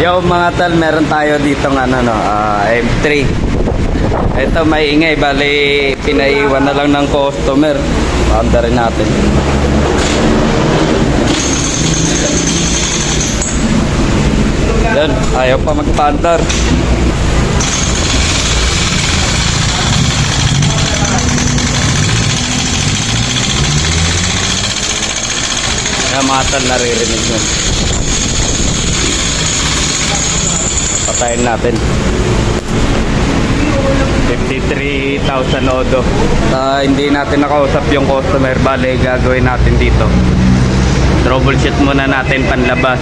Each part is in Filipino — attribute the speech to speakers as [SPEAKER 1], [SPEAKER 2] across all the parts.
[SPEAKER 1] Yo mga tal, meron tayo dito ng M3. Ito may ingay, bali pinaiwan na lang ng customer. Paanda rin natin. Yan, ayaw pa magpaandar. Yan mga tal, naririnig nyo. Patayin natin. 53,000 odo. Hindi natin nakausap yung customer, bale gagawin natin dito. Troubleshoot muna natin panlabas.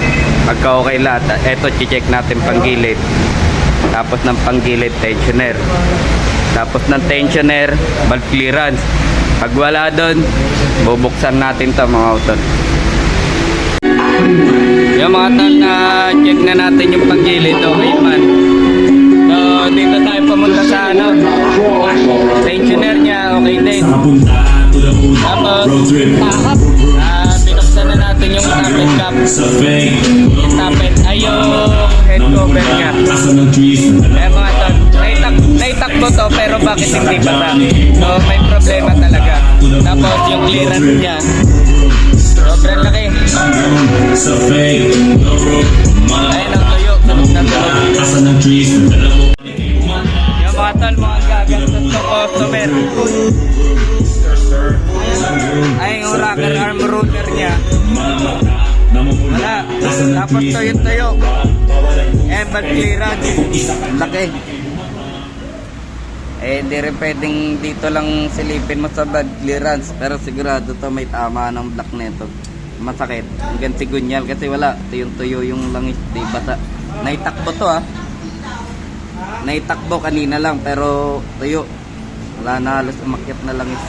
[SPEAKER 1] Pagka okay lahat, eto check natin panggilid. Tapos ng panggilid, tensioner. Tapos ng tensioner, valve clearance. Pag wala doon, bubuksan natin to mga utol. Yung mga tol, na check na natin yung panggilid, okay man. So dito tayo pumunta sa tensioner niya, okay din. Tapos takap, binuksan na natin yung tappet cap. Yung tappet ay yung head cover niya. Kaya mga tol, naitakbo to pero bakit hindi bata? So may problema talaga. Tapos yung clearance niya, sobrang laki. Ayun ang tuyo, tunog na tunog. Yung mga tol, mga gagastos ng customer. Ay, yung rocker arm rotor niya wala. Tapos tuyo. Valve clearance, laki. Hindi rin pwedeng dito lang silipin mo sa valve clearance. Pero sigurado to may tama ng block neto. Masakit hanggang sigunyal kasi wala, tuyo yung langis, di bata. Naitakbo to naitakbo kanina lang pero tuyo, wala na, halos umakyat na langis.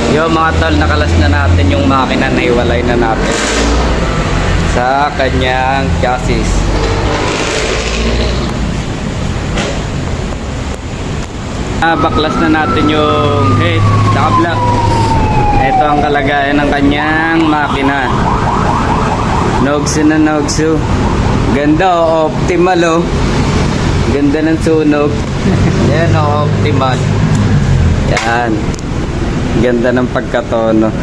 [SPEAKER 1] Yo mga tol, nakalas na natin yung makina na iwalay na natin sa kanyang chassis. Baklas na natin yung head saka block. Ito ang kalagayan ng kanyang makina. Nogsu na nogsu. Ganda optimal Ganda ng sunog. Yan optimal. Yan. Ganda ng pagkatono.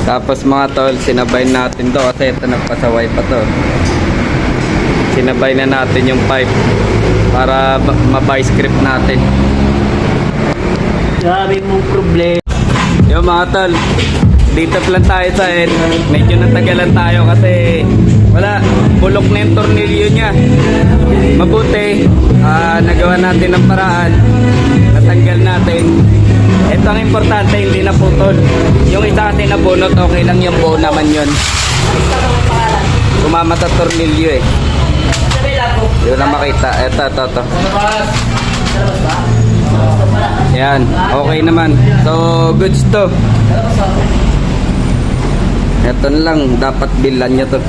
[SPEAKER 1] Tapos mga tol, sinabay natin to kasi ito nagpasaway pa to. Sinabay na natin yung pipe para ma-vice grip natin. Grabe mong problema. Yung mga tol, dito lang tayo sa end. Medyo natagalan tayo kasi wala, bulok na yung tornilyo niya. Mabuti, nagawa natin ng paraan. Natanggal natin. Ito ang importante, hindi na putol. Yung isa kasi nabunot, okay lang yung buo naman yun. Kumama sa tornilyo Yun na makita. Ito. Yan, okay naman. So, goods to. Ito na lang, dapat bilan nyo to.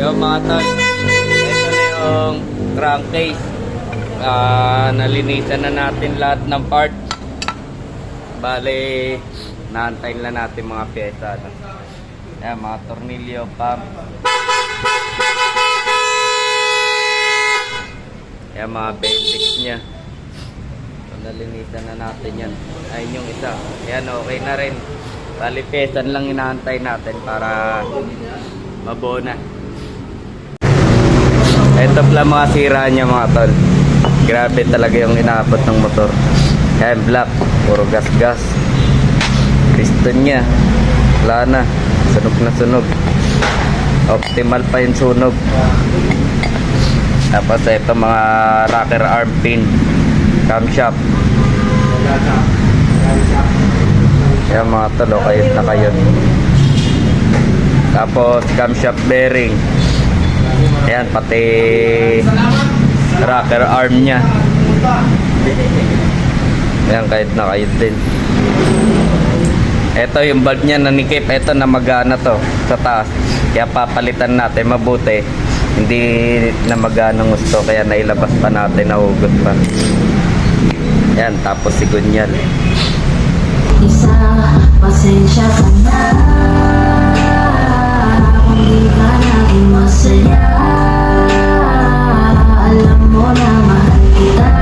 [SPEAKER 1] Yung mga tol, ito na yung crankcase. Nalinisan na natin lahat ng parts. Bale, naantayin lang natin mga pyesa. Yan, mga tornilyo, pump. Yan, mga basics nya. So, nalinisan na natin yan. Ayun yung isa. Yan, okay na rin. Bali, pesan lang inaantay natin para mabuo na. Ito pala mga sira niya mga tol. Grabe talaga yung inaabot ng motor. Yan, black. Puro gas-gas. Piston niya. Wala na. Sunog na sunog. Optimal pa yung sunog. Tapos ito mga rocker arm pin. Camshaft. Yan mga tol, kayot na kayot. Tapos camshaft bearing. Ayan, pati rocker arm nya. Ayan, kayot na kayot din. Ito yung valve nya nanikip. Ito na magana to sa taas. Kaya papalitan natin mabuti. Hindi na magana gusto. Kaya nailabas pa natin, nahugot pa. Ayan, tapos sigunyal.
[SPEAKER 2] mag-isa. Pasensya ka na kung di ka naging masaya. Alam mo na mahal kita,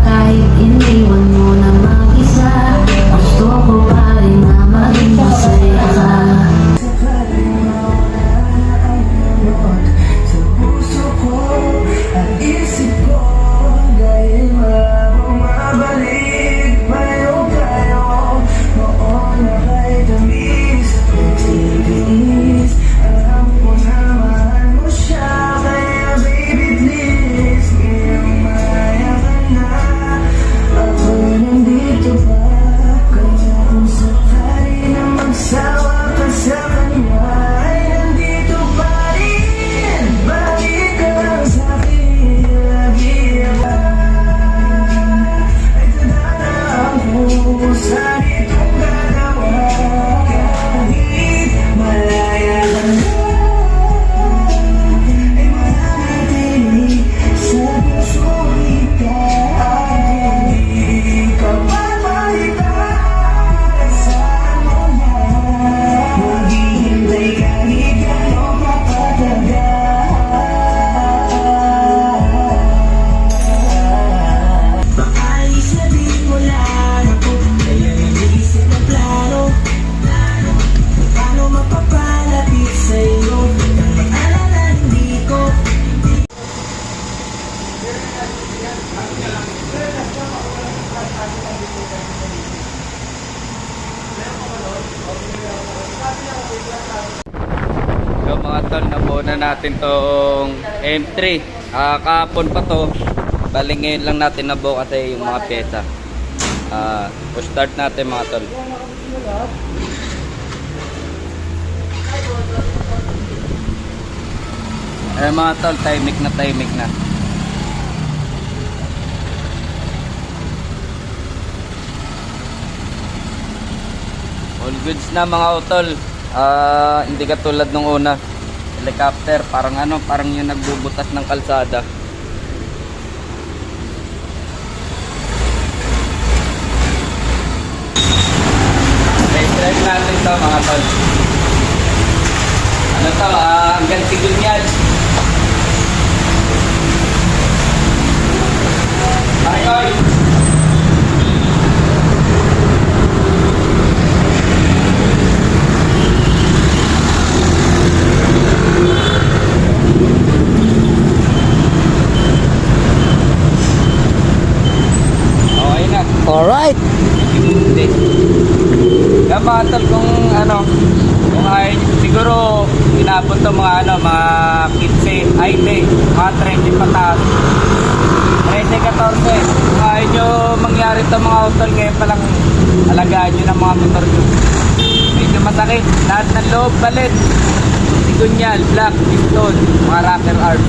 [SPEAKER 2] kahit iniwan mo na mag-isa. Gusto ko pa rin na maging masaya ka. Sa puso ko at isip ko, dahil mabalik tayo. Noon na kay tamis, nagtitiis. Alam ko na mahal mo siya, kaya baby please, ngayong maya ka na. Ako nandito pa, kaya kung sakali na magsawa ka sa kanya, ay nandito pa rin. Balik ka lang sa'kin, lagi ako ay dadaan ko sa ditong gagawa. Kahit malaya ka na, ay mananatili sa puso kita. At hindi ka papalitan, saan mo na maghihintay kahit gano'n kapatagal. Maalis na din mula ako, kaya nag-iisip ng plano kung paano mapapalapit sa'yo. Nang mag-alala hindi ko
[SPEAKER 1] So mga tol, nabuo na natin tong M3. Kahapon pa to. Bali ngayon lang natin nabuo kasi yung mga pyesa. Start natin mga tol. Mga tol, timing na. All goods na mga utol. Hindi katulad nung una. Helicopter, parang yung nagbubutas ng kalsada. Drive natin to mga tol. Ano to, hanggang Tigunyal. Marikoy! Okay na.
[SPEAKER 3] Alright.
[SPEAKER 1] Hindi. Kaya mga tol, kung ayaw nyo, siguro inabot to mga mga 15, ay hindi, mga 30 pataas. 13, 14. Kung ayaw nyo mangyari to mga utol, ngayon palang alagaan nyo ng mga motor nyo. Medyo masakit. Lahat ng loob, balit. Tigunyal, black, piston, mga rocker arms.